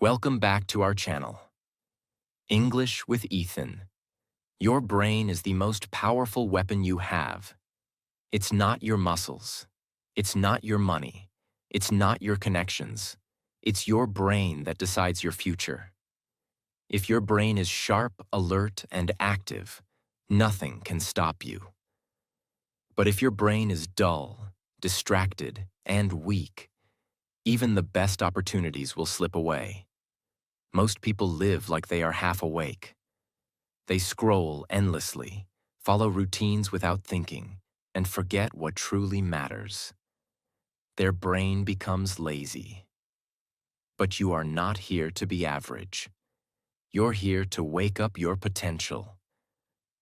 Welcome back to our channel, English with Ethan. Your brain is the most powerful weapon you have. It's not your muscles. It's not your money. It's not your connections. It's your brain that decides your future. If your brain is sharp, alert, and active, nothing can stop you. But if your brain is dull, distracted, and weak, even the best opportunities will slip away. Most people live like they are half awake. They scroll endlessly, follow routines without thinking, and forget what truly matters. Their brain becomes lazy. But you are not here to be average. You're here to wake up your potential,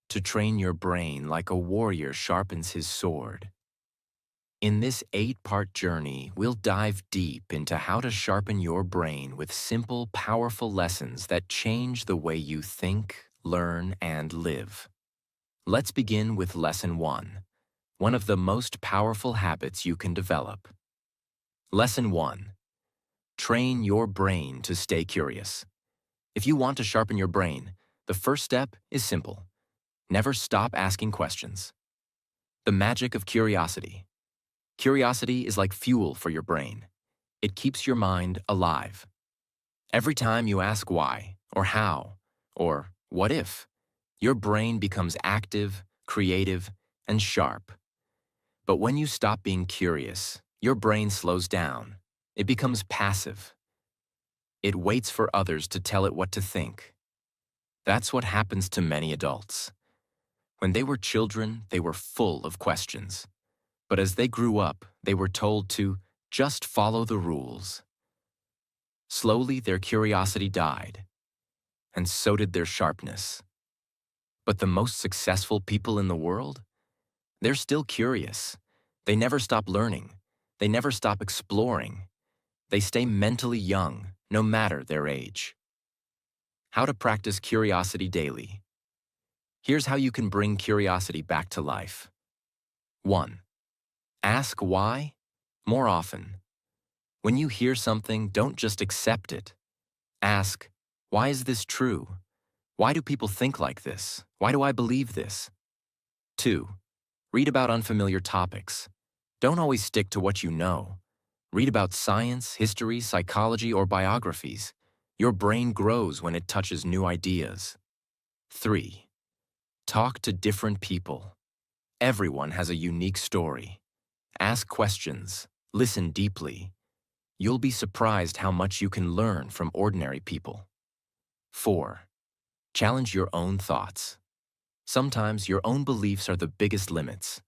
to train your brain like a warrior sharpens his sword. In this 8-part journey, we'll dive deep into how to sharpen your brain with simple, powerful lessons that change the way you think, learn, and live. Let's begin with Lesson 1, one of the most powerful habits you can develop. Lesson 1. Train your brain to stay curious. If you want to sharpen your brain, the first step is simple. Never stop asking questions. The magic of curiosity. Curiosity is like fuel for your brain. It keeps your mind alive. Every time you ask why, or how, or what if, your brain becomes active, creative, and sharp. But when you stop being curious, your brain slows down. It becomes passive. It waits for others to tell it what to think. That's what happens to many adults. When they were children, they were full of questions. But as they grew up, they were told to just follow the rules. Slowly, their curiosity died, and so did their sharpness. But the most successful people in the world? They're still curious. They never stop learning. They never stop exploring. They stay mentally young, no matter their age. How to practice curiosity daily. Here's how you can bring curiosity back to life. 1. Ask why more often. When you hear something, don't just accept it. Ask, why is this true? Why do people think like this? Why do I believe this? 2. Read about unfamiliar topics. Don't always stick to what you know. Read about science, history, psychology, or biographies. Your brain grows when it touches new ideas. 3. Talk to different people. Everyone has a unique story. Ask questions. Listen deeply. You'll be surprised how much you can learn from ordinary people. 4. Challenge your own thoughts. Sometimes your own beliefs are the biggest limits.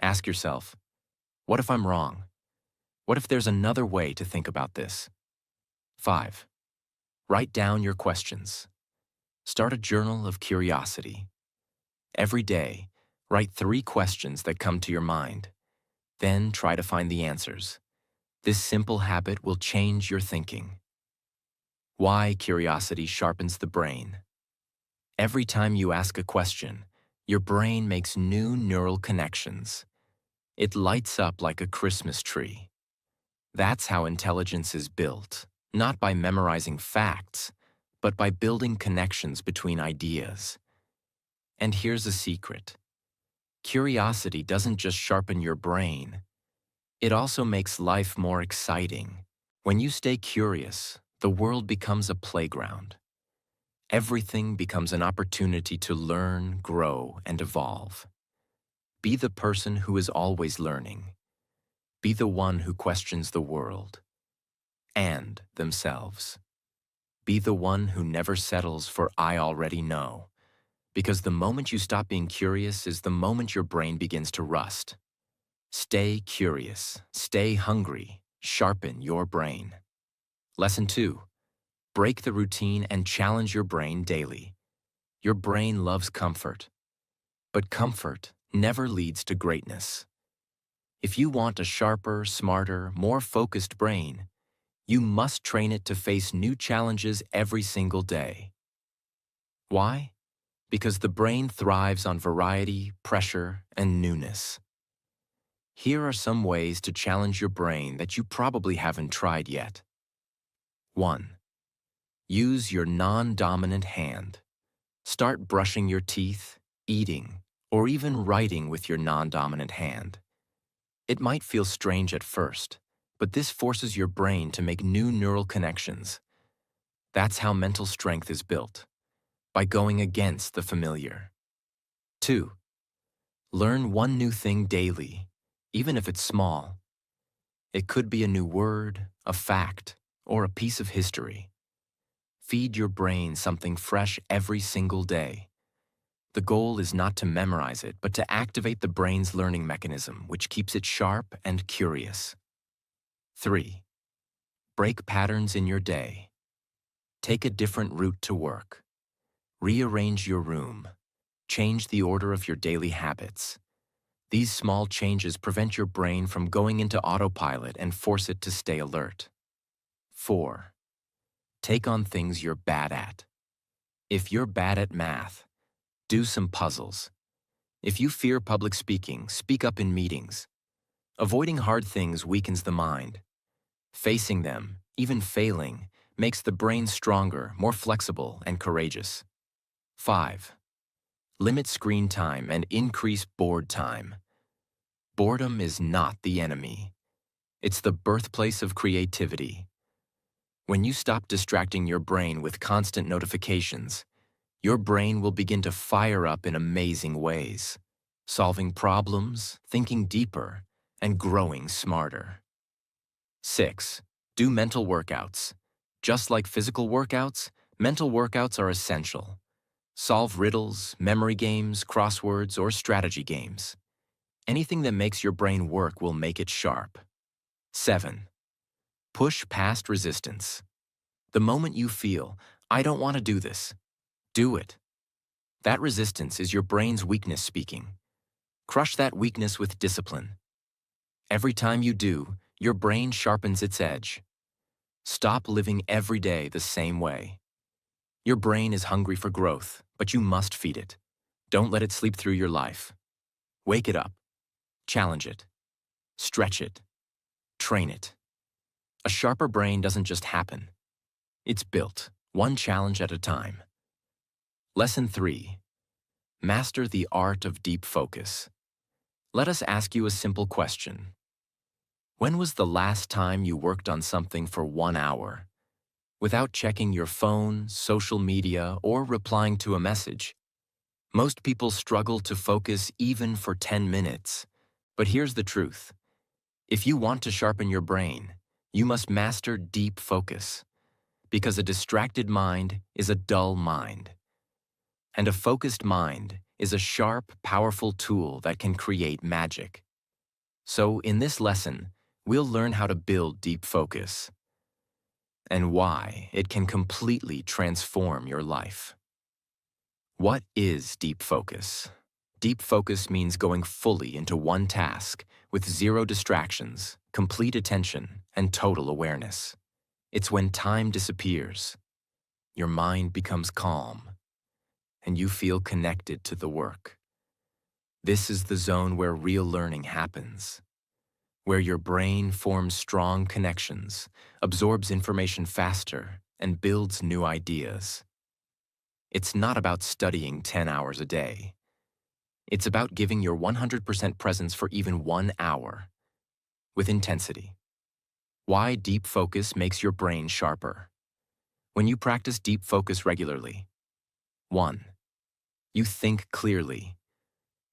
Ask yourself, what if I'm wrong? What if there's another way to think about this? 5. Write down your questions. Start a journal of curiosity. Every day, write 3 questions that come to your mind. Then try to find the answers. This simple habit will change your thinking. Why curiosity sharpens the brain. Every time you ask a question, your brain makes new neural connections. It lights up like a Christmas tree. That's how intelligence is built, not by memorizing facts, but by building connections between ideas. And here's a secret. Curiosity doesn't just sharpen your brain. It also makes life more exciting. When you stay curious, the world becomes a playground. Everything becomes an opportunity to learn, grow, and evolve. Be the person who is always learning. Be the one who questions the world and themselves. Be the one who never settles for "I already know," because the moment you stop being curious is the moment your brain begins to rust. Stay curious, stay hungry, sharpen your brain. Lesson 2. Break the routine and challenge your brain daily. Your brain loves comfort, but comfort never leads to greatness. If you want a sharper, smarter, more focused brain, you must train it to face new challenges every single day. Why? Because the brain thrives on variety, pressure, and newness. Here are some ways to challenge your brain that you probably haven't tried yet. 1. Use your non-dominant hand. Start brushing your teeth, eating, or even writing with your non-dominant hand. It might feel strange at first, but this forces your brain to make new neural connections. That's how mental strength is built, by going against the familiar. 2. Learn one new thing daily, even if it's small. It could be a new word, a fact, or a piece of history. Feed your brain something fresh every single day. The goal is not to memorize it, but to activate the brain's learning mechanism, which keeps it sharp and curious. 3. Break patterns in your day. Take a different route to work. Rearrange your room. Change the order of your daily habits. These small changes prevent your brain from going into autopilot and force it to stay alert. 4. Take on things you're bad at. If you're bad at math, do some puzzles. If you fear public speaking, speak up in meetings. Avoiding hard things weakens the mind. Facing them, even failing, makes the brain stronger, more flexible, and courageous. 5. Limit screen time and increase board time. Boredom is not the enemy. It's the birthplace of creativity. When you stop distracting your brain with constant notifications, your brain will begin to fire up in amazing ways, solving problems, thinking deeper, and growing smarter. 6. Do mental workouts. Just like physical workouts, mental workouts are essential. Solve riddles, memory games, crosswords, or strategy games. Anything that makes your brain work will make it sharp. 7. Push past resistance. The moment you feel, I don't want to do this, do it. That resistance is your brain's weakness speaking. Crush that weakness with discipline. Every time you do, your brain sharpens its edge. Stop living every day the same way. Your brain is hungry for growth, but you must feed it. Don't let it sleep through your life. Wake it up. Challenge it. Stretch it. Train it. A sharper brain doesn't just happen. It's built, one challenge at a time. Lesson 3. Master the art of deep focus. Let us ask you a simple question. When was the last time you worked on something for 1 hour? Without checking your phone, social media, or replying to a message? Most people struggle to focus even for 10 minutes. But here's the truth. If you want to sharpen your brain, you must master deep focus. Because a distracted mind is a dull mind. And a focused mind is a sharp, powerful tool that can create magic. So in this lesson, we'll learn how to build deep focus and why it can completely transform your life. What is deep focus? Deep focus means going fully into one task with zero distractions, complete attention, and total awareness. It's when time disappears, your mind becomes calm, and you feel connected to the work. This is the zone where real learning happens, where your brain forms strong connections, absorbs information faster, and builds new ideas. It's not about studying 10 hours a day. It's about giving your 100% presence for even 1 hour, with intensity. Why deep focus makes your brain sharper. When you practice deep focus regularly, 1. You think clearly.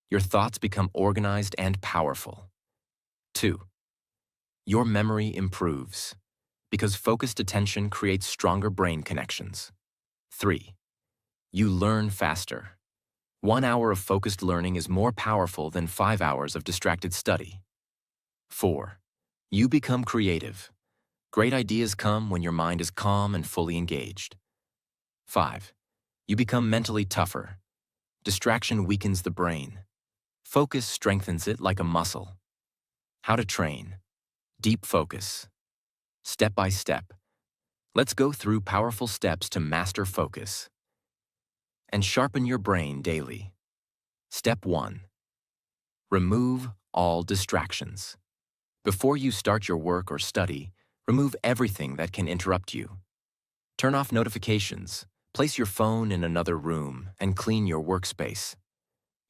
Your thoughts become organized and powerful. 2. Your memory improves, because focused attention creates stronger brain connections. 3. You learn faster. 1 hour of focused learning is more powerful than 5 hours of distracted study. 4. You become creative. Great ideas come when your mind is calm and fully engaged. 5. You become mentally tougher. Distraction weakens the brain. Focus strengthens it like a muscle. How to train. Deep focus. Step by step. Let's go through powerful steps to master focus and sharpen your brain daily. Step 1. Remove all distractions. Before you start your work or study, remove everything that can interrupt you. Turn off notifications, place your phone in another room, and clean your workspace.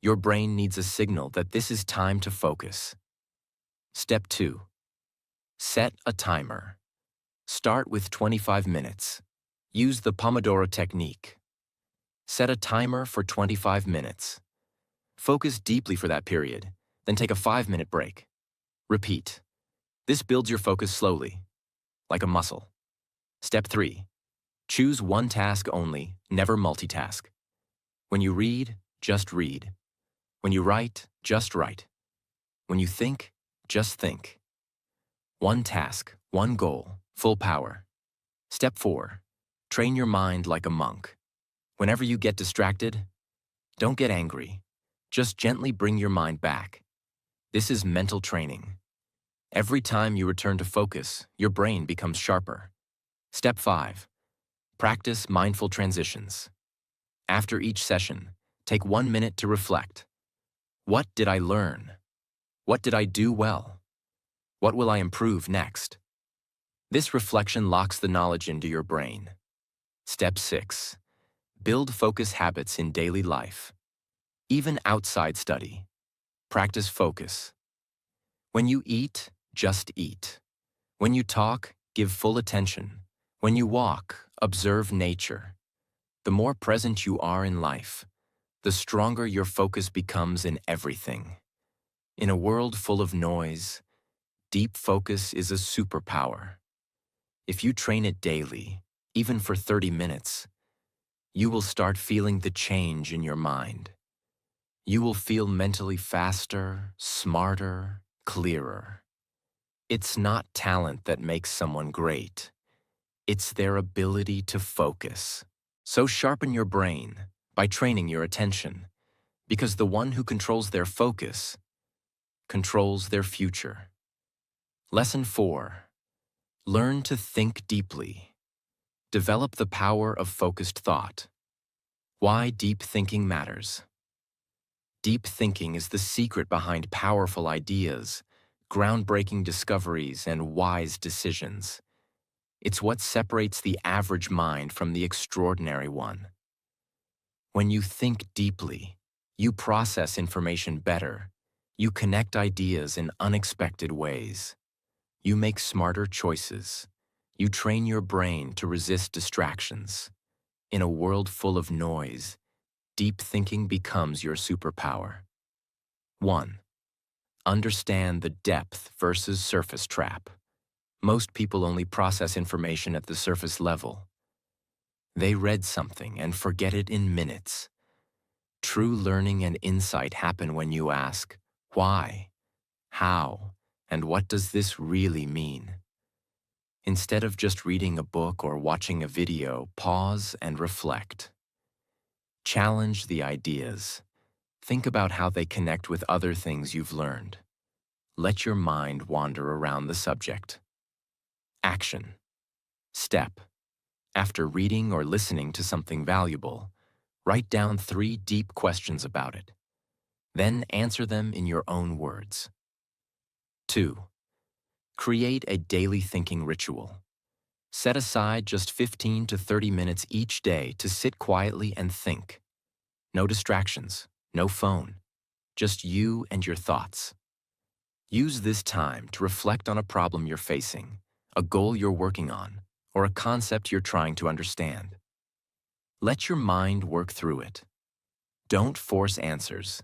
Your brain needs a signal that this is time to focus. Step 2. Set a timer. Start with 25 minutes. Use the Pomodoro technique. Set a timer for 25 minutes. Focus deeply for that period, then take a 5-minute break. Repeat. This builds your focus slowly, like a muscle. Step 3. Choose one task only, never multitask. When you read, just read. When you write, just write. When you think, just think. One task, one goal, full power. Step 4. Train your mind like a monk. Whenever you get distracted, don't get angry. Just gently bring your mind back. This is mental training. Every time you return to focus, your brain becomes sharper. Step 5. Practice mindful transitions. After each session, take 1 minute to reflect. What did I learn? What did I do well? What will I improve next? This reflection locks the knowledge into your brain. Step 6. Build focus habits in daily life. Even outside study, practice focus. When you eat, just eat. When you talk, give full attention. When you walk, observe nature. The more present you are in life, the stronger your focus becomes in everything. In a world full of noise, deep focus is a superpower. If you train it daily, even for 30 minutes, you will start feeling the change in your mind. You will feel mentally faster, smarter, clearer. It's not talent that makes someone great. It's their ability to focus. So sharpen your brain by training your attention, because the one who controls their focus controls their future. Lesson 4. Learn to think deeply. Develop the power of focused thought. Why deep thinking matters. Deep thinking is the secret behind powerful ideas, groundbreaking discoveries, and wise decisions. It's what separates the average mind from the extraordinary one. When you think deeply, you process information better. You connect ideas in unexpected ways. You make smarter choices. You train your brain to resist distractions. In a world full of noise, deep thinking becomes your superpower. 1. Understand the depth versus surface trap. Most people only process information at the surface level. They read something and forget it in minutes. True learning and insight happen when you ask, why, how, and what does this really mean? Instead of just reading a book or watching a video, pause and reflect. Challenge the ideas. Think about how they connect with other things you've learned. Let your mind wander around the subject. Action. Step. After reading or listening to something valuable, write down 3 deep questions about it. Then answer them in your own words. 2. Create a daily thinking ritual. Set aside just 15 to 30 minutes each day to sit quietly and think. No distractions, no phone, just you and your thoughts. Use this time to reflect on a problem you're facing, a goal you're working on, or a concept you're trying to understand. Let your mind work through it. Don't force answers.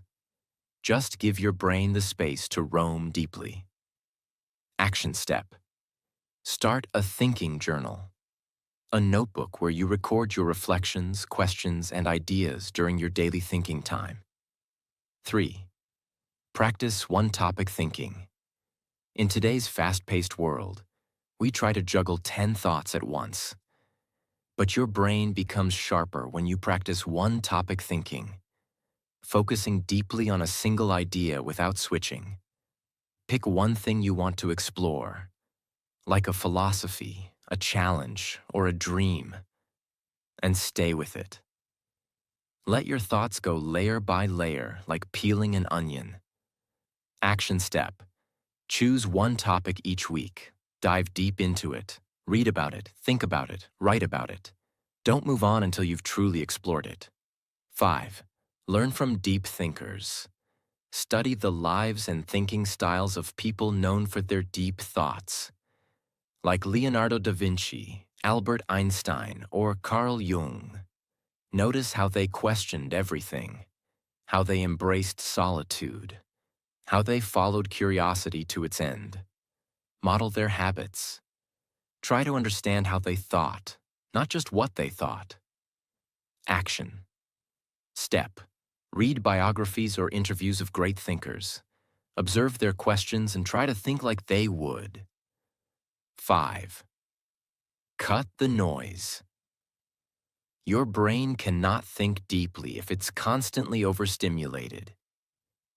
Just give your brain the space to roam deeply. Action step. Start a thinking journal. A notebook where you record your reflections, questions, and ideas during your daily thinking time. 3. Practice one-topic thinking. In today's fast-paced world, we try to juggle 10 thoughts at once. But your brain becomes sharper when you practice one-topic thinking, focusing deeply on a single idea without switching. Pick one thing you want to explore, like a philosophy, a challenge, or a dream, and stay with it. Let your thoughts go layer by layer, like peeling an onion. Action step. Choose one topic each week. Dive deep into it. Read about it, think about it, write about it. Don't move on until you've truly explored it. 5. Learn from deep thinkers. Study the lives and thinking styles of people known for their deep thoughts, like Leonardo da Vinci, Albert Einstein, or Carl Jung. Notice how they questioned everything, how they embraced solitude, how they followed curiosity to its end. Model their habits. Try to understand how they thought, not just what they thought. Action. Step. Read biographies or interviews of great thinkers. Observe their questions and try to think like they would. 5. Cut the noise. Your brain cannot think deeply if it's constantly overstimulated.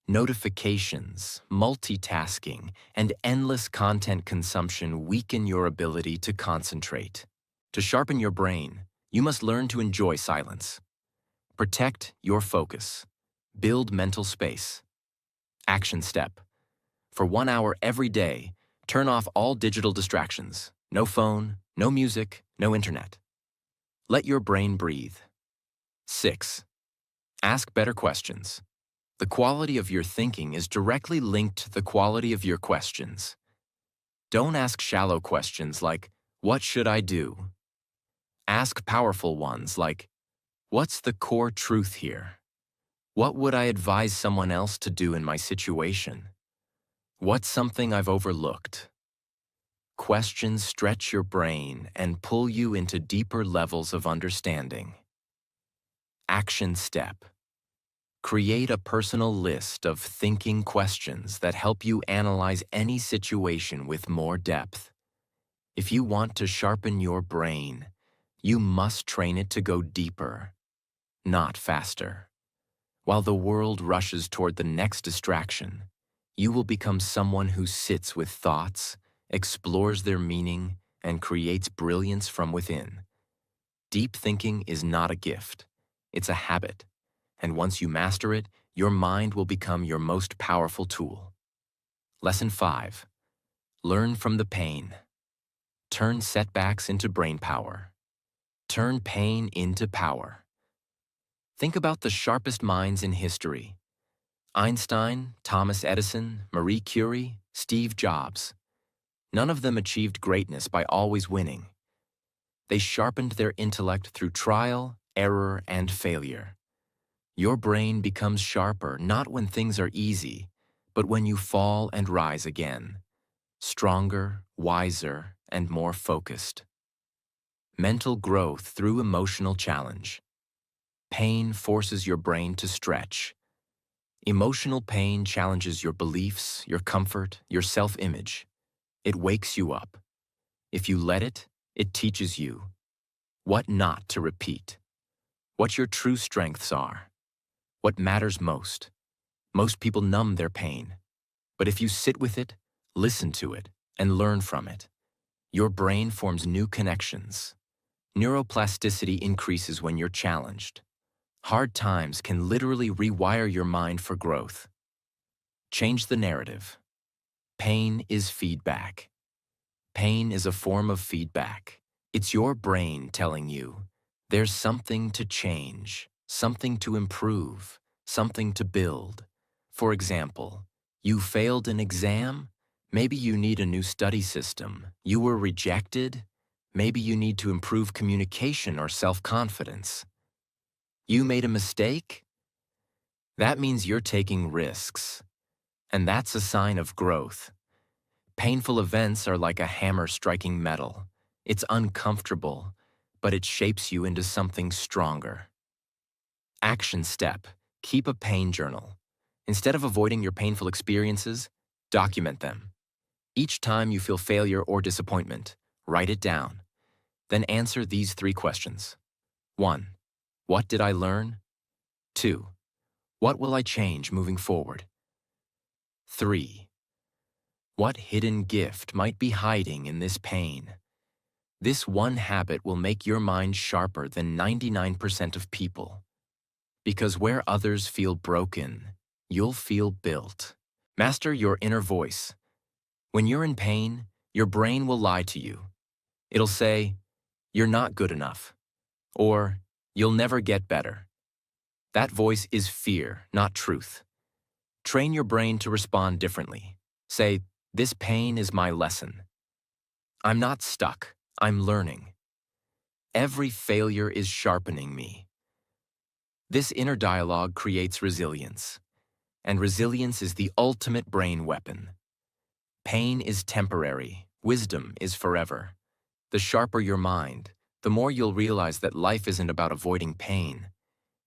Notifications, multitasking, and endless content consumption weaken your ability to concentrate. To sharpen your brain, you must learn to enjoy silence. Protect your focus. Build mental space. Action step. For 1 hour every day, turn off all digital distractions. No phone, no music, no internet. Let your brain breathe. 6. Ask better questions. The quality of your thinking is directly linked to the quality of your questions. Don't ask shallow questions like, "What should I do?" Ask powerful ones like, "What's the core truth here? What would I advise someone else to do in my situation? What's something I've overlooked?" Questions stretch your brain and pull you into deeper levels of understanding. Action step. Create a personal list of thinking questions that help you analyze any situation with more depth. If you want to sharpen your brain, you must train it to go deeper, not faster. While the world rushes toward the next distraction, you will become someone who sits with thoughts, explores their meaning, and creates brilliance from within. Deep thinking is not a gift, it's a habit. And once you master it, your mind will become your most powerful tool. Lesson 5. Learn from the pain. Turn setbacks into brain power. Turn pain into power. Think about the sharpest minds in history. Einstein, Thomas Edison, Marie Curie, Steve Jobs. None of them achieved greatness by always winning. They sharpened their intellect through trial, error, and failure. Your brain becomes sharper not when things are easy, but when you fall and rise again. Stronger, wiser, and more focused. Mental growth through emotional challenge. Pain forces your brain to stretch. Emotional pain challenges your beliefs, your comfort, your self-image. It wakes you up. If you let it, it teaches you what not to repeat, what your true strengths are, what matters most. Most people numb their pain, but if you sit with it, listen to it, and learn from it, your brain forms new connections. Neuroplasticity increases when you're challenged. Hard times can literally rewire your mind for growth. Change the narrative. Pain is feedback. Pain is a form of feedback. It's your brain telling you, there's something to change, something to improve, something to build. For example, you failed an exam? Maybe you need a new study system. You were rejected? Maybe you need to improve communication or self-confidence. You made a mistake? That means you're taking risks. And that's a sign of growth. Painful events are like a hammer striking metal. It's uncomfortable, but it shapes you into something stronger. Action step. Keep a pain journal. Instead of avoiding your painful experiences, document them. Each time you feel failure or disappointment, write it down. Then answer these 3 questions. 1. What did I learn? 2. What will I change moving forward? 3. What hidden gift might be hiding in this pain? This one habit will make your mind sharper than 99% of people. Because where others feel broken, you'll feel built. Master your inner voice. When you're in pain, your brain will lie to you. It'll say, "You're not good enough," or "You'll never get better." That voice is fear, not truth. Train your brain to respond differently. Say, "This pain is my lesson. I'm not stuck, I'm learning. Every failure is sharpening me." This inner dialogue creates resilience, and resilience is the ultimate brain weapon. Pain is temporary, wisdom is forever. The sharper your mind, the more you'll realize that life isn't about avoiding pain.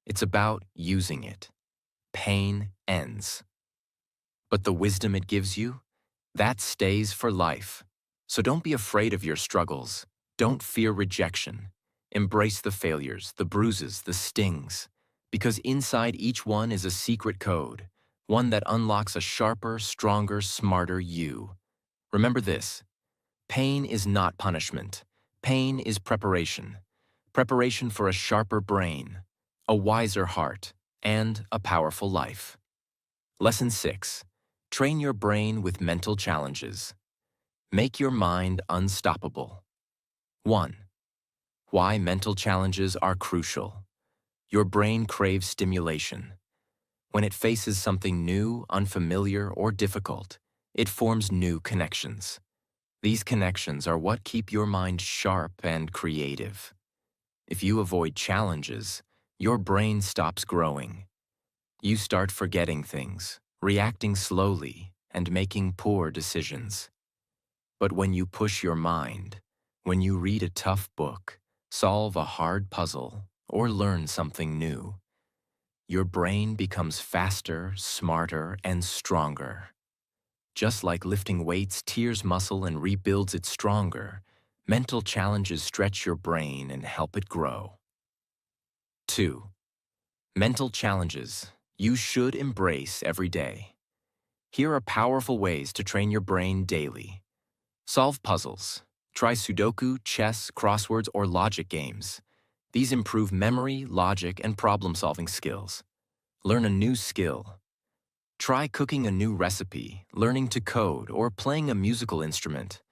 It's about using it. Pain ends. But the wisdom it gives you, that stays for life. So don't be afraid of your struggles. Don't fear rejection. Embrace the failures, the bruises, the stings. Because inside each one is a secret code, one that unlocks a sharper, stronger, smarter you. Remember this: pain is not punishment. Pain is preparation. Preparation for a sharper brain, a wiser heart, and a powerful life. Lesson 6. Train your brain with mental challenges. Make your mind unstoppable. 1. Why mental challenges are crucial. Your brain craves stimulation. When it faces something new, unfamiliar, or difficult, it forms new connections. These connections are what keep your mind sharp and creative. If you avoid challenges, your brain stops growing. You start forgetting things, reacting slowly, and making poor decisions. But when you push your mind, when you read a tough book, solve a hard puzzle, or learn something new, your brain becomes faster, smarter, and stronger. Just like lifting weights tears muscle and rebuilds it stronger, mental challenges stretch your brain and help it grow. 2. Mental challenges you should embrace every day. Here are powerful ways to train your brain daily. Solve puzzles. Try Sudoku, chess, crosswords, or logic games. These improve memory, logic, and problem-solving skills. Learn a new skill. Try cooking a new recipe, learning to code, or playing a musical instrument.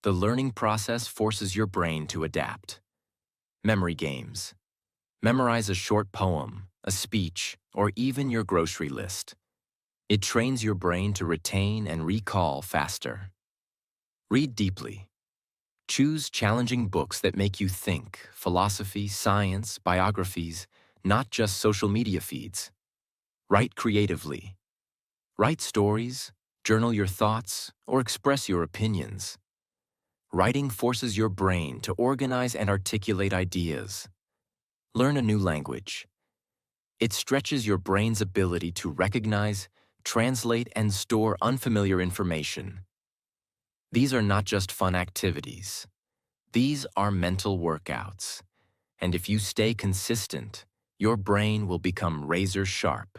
The learning process forces your brain to adapt. Memory games. Memorize a short poem, a speech, or even your grocery list. It trains your brain to retain and recall faster. Read deeply. Choose challenging books that make you think, philosophy, science, biographies, not just social media feeds. Write creatively. Write stories, journal your thoughts, or express your opinions. Writing forces your brain to organize and articulate ideas. Learn a new language. It stretches your brain's ability to recognize, translate, and store unfamiliar information. These are not just fun activities. These are mental workouts. And if you stay consistent, your brain will become razor sharp.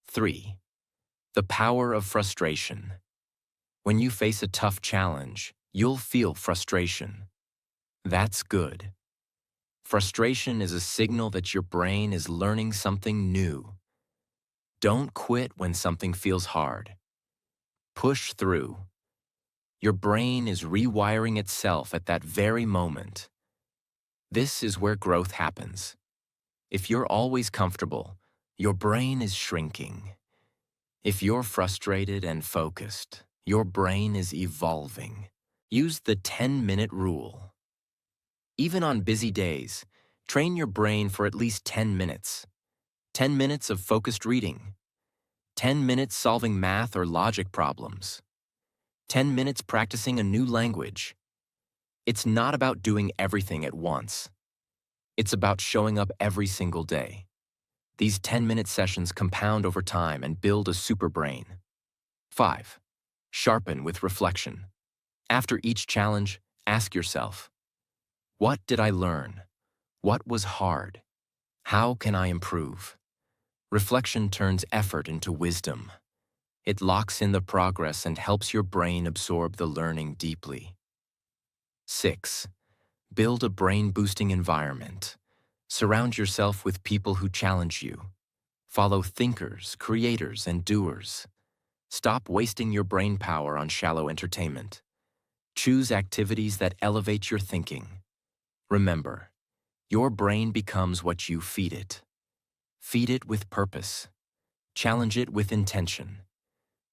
3. The power of frustration. When you face a tough challenge, you'll feel frustration. That's good. Frustration is a signal that your brain is learning something new. Don't quit when something feels hard. Push through. Your brain is rewiring itself at that very moment. This is where growth happens. If you're always comfortable, your brain is shrinking. If you're frustrated and focused, your brain is evolving. Use the 10-minute rule. Even on busy days, train your brain for at least 10 minutes. 10 minutes of focused reading. 10 minutes solving math or logic problems. 10 minutes practicing a new language. It's not about doing everything at once. It's about showing up every single day. These 10-minute sessions compound over time and build a super brain. 5. Sharpen with reflection. After each challenge, ask yourself, what did I learn? What was hard? How can I improve? Reflection turns effort into wisdom. It locks in the progress and helps your brain absorb the learning deeply. 6. Build a brain-boosting environment. Surround yourself with people who challenge you. Follow thinkers, creators, and doers. Stop wasting your brain power on shallow entertainment. Choose activities that elevate your thinking. Remember, your brain becomes what you feed it. Feed it with purpose. Challenge it with intention.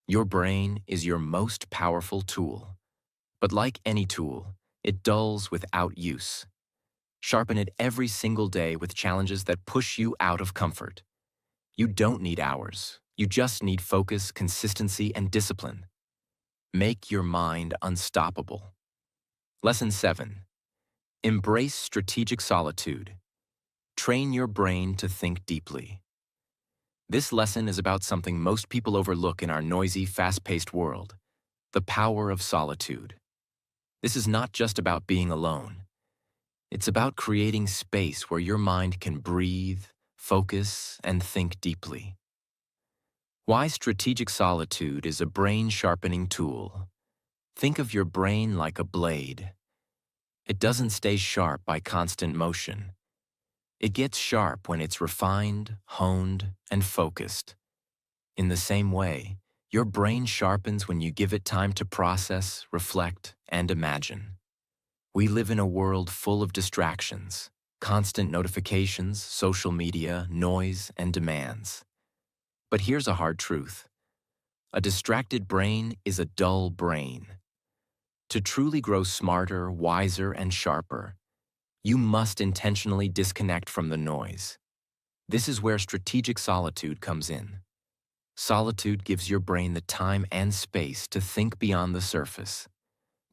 Your brain is your most powerful tool. But like any tool, it dulls without use. Sharpen it every single day with challenges that push you out of comfort. You don't need hours. You just need focus, consistency, and discipline. Make your mind unstoppable. Lesson 7. Embrace strategic solitude. Train your brain to think deeply. This lesson is about something most people overlook in our noisy, fast-paced world: the power of solitude. This is not just about being alone. It's about creating space where your mind can breathe, focus, and think deeply. Why strategic solitude is a brain-sharpening tool. Think of your brain like a blade. It doesn't stay sharp by constant motion. It gets sharp when it's refined, honed, and focused. In the same way, your brain sharpens when you give it time to process, reflect, and imagine. We live in a world full of distractions, constant notifications, social media, noise, and demands. But here's a hard truth. A distracted brain is a dull brain. To truly grow smarter, wiser, and sharper, you must intentionally disconnect from the noise. This is where strategic solitude comes in. Solitude gives your brain the time and space to think beyond the surface,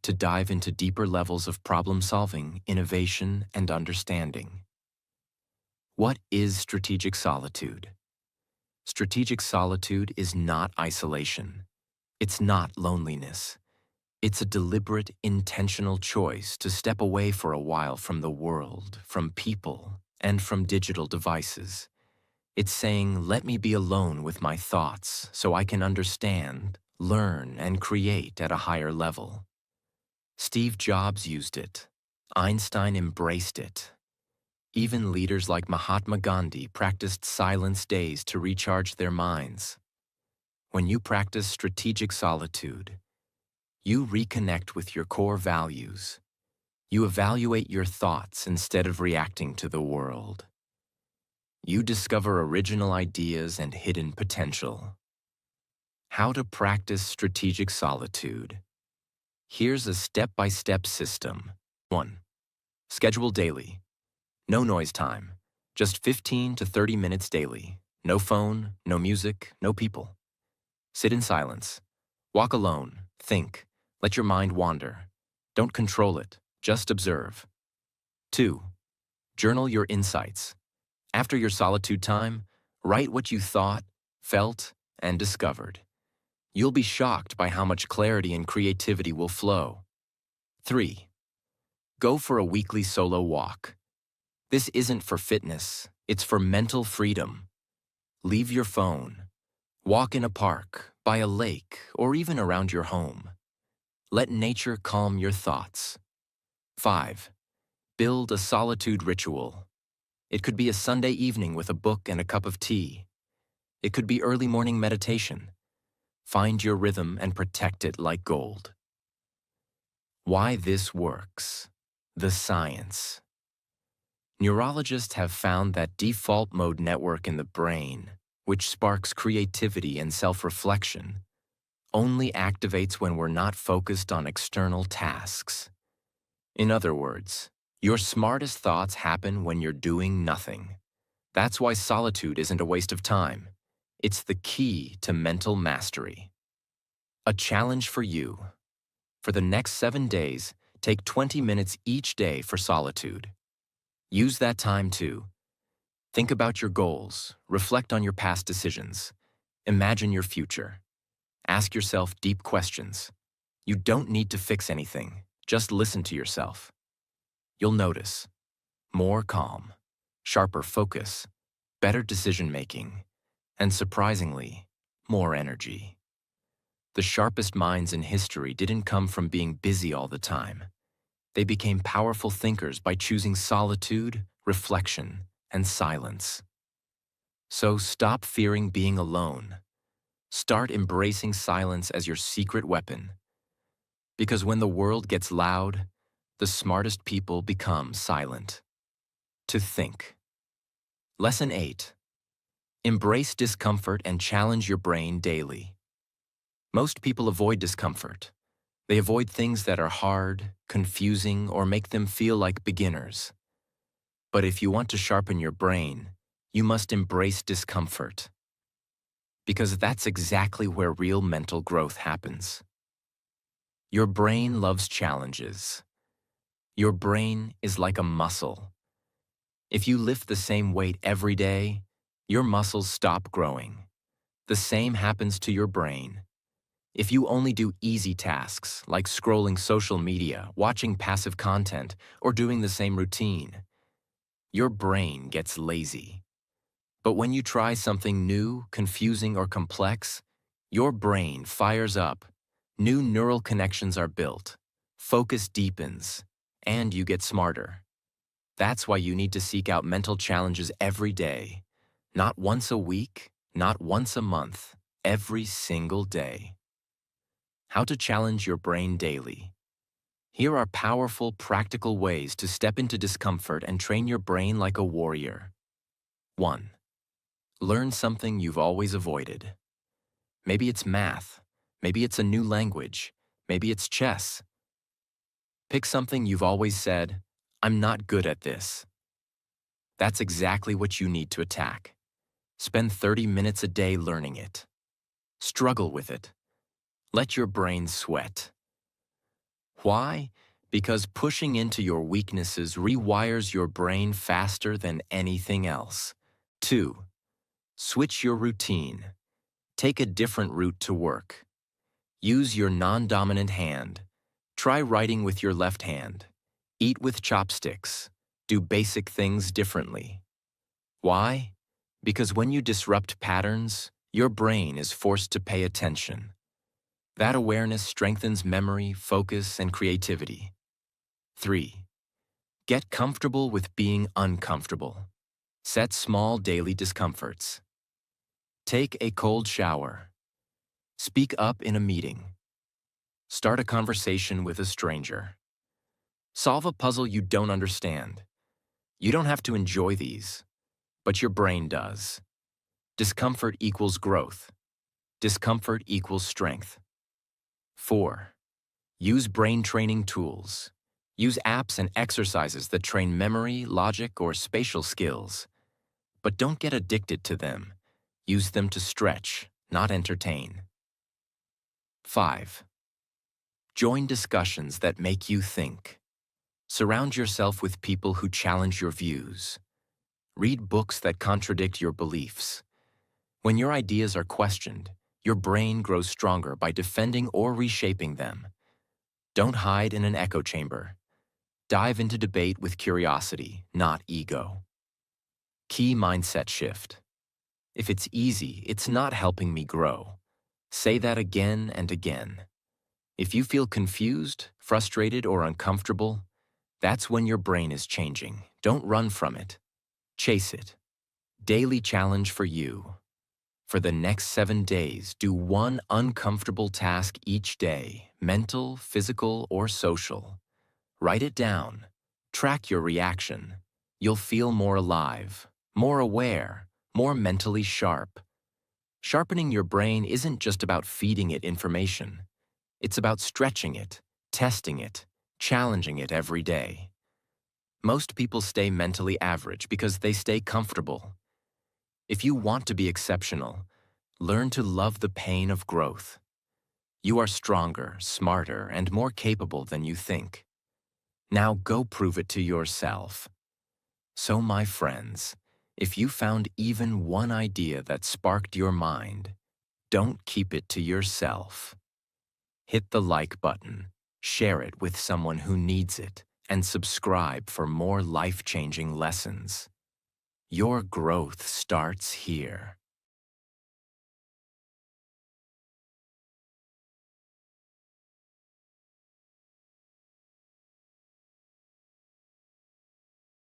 to dive into deeper levels of problem-solving, innovation, and understanding. What is strategic solitude? Strategic solitude is not isolation. It's not loneliness. It's a deliberate, intentional choice to step away for a while from the world, from people, and from digital devices. It's saying, let me be alone with my thoughts so I can understand, learn, and create at a higher level. Steve Jobs used it. Einstein embraced it. Even leaders like Mahatma Gandhi practiced silence days to recharge their minds. When you practice strategic solitude, you reconnect with your core values. You evaluate your thoughts instead of reacting to the world. You discover original ideas and hidden potential. How to practice strategic solitude. Here's a step-by-step system. 1. Schedule daily. No noise time. Just 15 to 30 minutes daily. No phone, no music, no people. Sit in silence. Walk alone. Think. Let your mind wander. Don't control it. Just observe. 2. Journal your insights. After your solitude time, write what you thought, felt, and discovered. You'll be shocked by how much clarity and creativity will flow. 3. Go for a weekly solo walk. This isn't for fitness, it's for mental freedom. Leave your phone. Walk in a park, by a lake, or even around your home. Let nature calm your thoughts. 5. Build a solitude ritual. It could be a Sunday evening with a book and a cup of tea. It could be early morning meditation. Find your rhythm and protect it like gold. Why this works. The science. Neurologists have found that default mode network in the brain, which sparks creativity and self-reflection, only activates when we're not focused on external tasks. In other words, your smartest thoughts happen when you're doing nothing. That's why solitude isn't a waste of time. It's the key to mental mastery. A challenge for you. For the next 7 days, take 20 minutes each day for solitude. Use that time to think about your goals, reflect on your past decisions, imagine your future. Ask yourself deep questions. You don't need to fix anything, just listen to yourself. You'll notice more calm, sharper focus, better decision-making, and surprisingly, more energy. The sharpest minds in history didn't come from being busy all the time. They became powerful thinkers by choosing solitude, reflection, and silence. So stop fearing being alone. Start embracing silence as your secret weapon. Because when the world gets loud, the smartest people become silent. To think. Lesson 8. Embrace discomfort and challenge your brain daily. Most people avoid discomfort. They avoid things that are hard, confusing, or make them feel like beginners. But if you want to sharpen your brain, you must embrace discomfort. Because that's exactly where real mental growth happens. Your brain loves challenges. Your brain is like a muscle. If you lift the same weight every day, your muscles stop growing. The same happens to your brain. If you only do easy tasks, like scrolling social media, watching passive content, or doing the same routine, your brain gets lazy. But when you try something new, confusing, or complex, your brain fires up. New neural connections are built, focus deepens, and you get smarter. That's why you need to seek out mental challenges every day. Not once a week, not once a month, every single day. How to challenge your brain daily. Here are powerful, practical ways to step into discomfort and train your brain like a warrior. 1. Learn something you've always avoided. Maybe it's math, maybe it's a new language, maybe it's chess. Pick something you've always said, "I'm not good at this." That's exactly what you need to attack. Spend 30 minutes a day learning it. Struggle with it. Let your brain sweat. Why? Because pushing into your weaknesses rewires your brain faster than anything else. 2. Switch your routine. Take a different route to work. Use your non-dominant hand. Try writing with your left hand. Eat with chopsticks. Do basic things differently. Why? Because when you disrupt patterns, your brain is forced to pay attention. That awareness strengthens memory, focus, and creativity. 3. Get comfortable with being uncomfortable. Set small daily discomforts. Take a cold shower. Speak up in a meeting. Start a conversation with a stranger. Solve a puzzle you don't understand. You don't have to enjoy these, but your brain does. Discomfort equals growth. Discomfort equals strength. 4. Use brain training tools. Use apps and exercises that train memory, logic, or spatial skills. But don't get addicted to them. Use them to stretch, not entertain. 5. Join discussions that make you think. Surround yourself with people who challenge your views. Read books that contradict your beliefs. When your ideas are questioned, your brain grows stronger by defending or reshaping them. Don't hide in an echo chamber. Dive into debate with curiosity, not ego. Key mindset shift. If it's easy, it's not helping me grow. Say that again and again. If you feel confused, frustrated, or uncomfortable, that's when your brain is changing. Don't run from it. Chase it. Daily challenge for you. For the next 7 days, do one uncomfortable task each day, mental, physical, or social. Write it down. Track your reaction. You'll feel more alive, more aware, more mentally sharp. Sharpening your brain isn't just about feeding it information. It's about stretching it, testing it, challenging it every day. Most people stay mentally average because they stay comfortable. If you want to be exceptional, learn to love the pain of growth. You are stronger, smarter, and more capable than you think. Now go prove it to yourself. So, my friends, if you found even one idea that sparked your mind, don't keep it to yourself. Hit the like button, share it with someone who needs it, and subscribe for more life-changing lessons. Your growth starts here.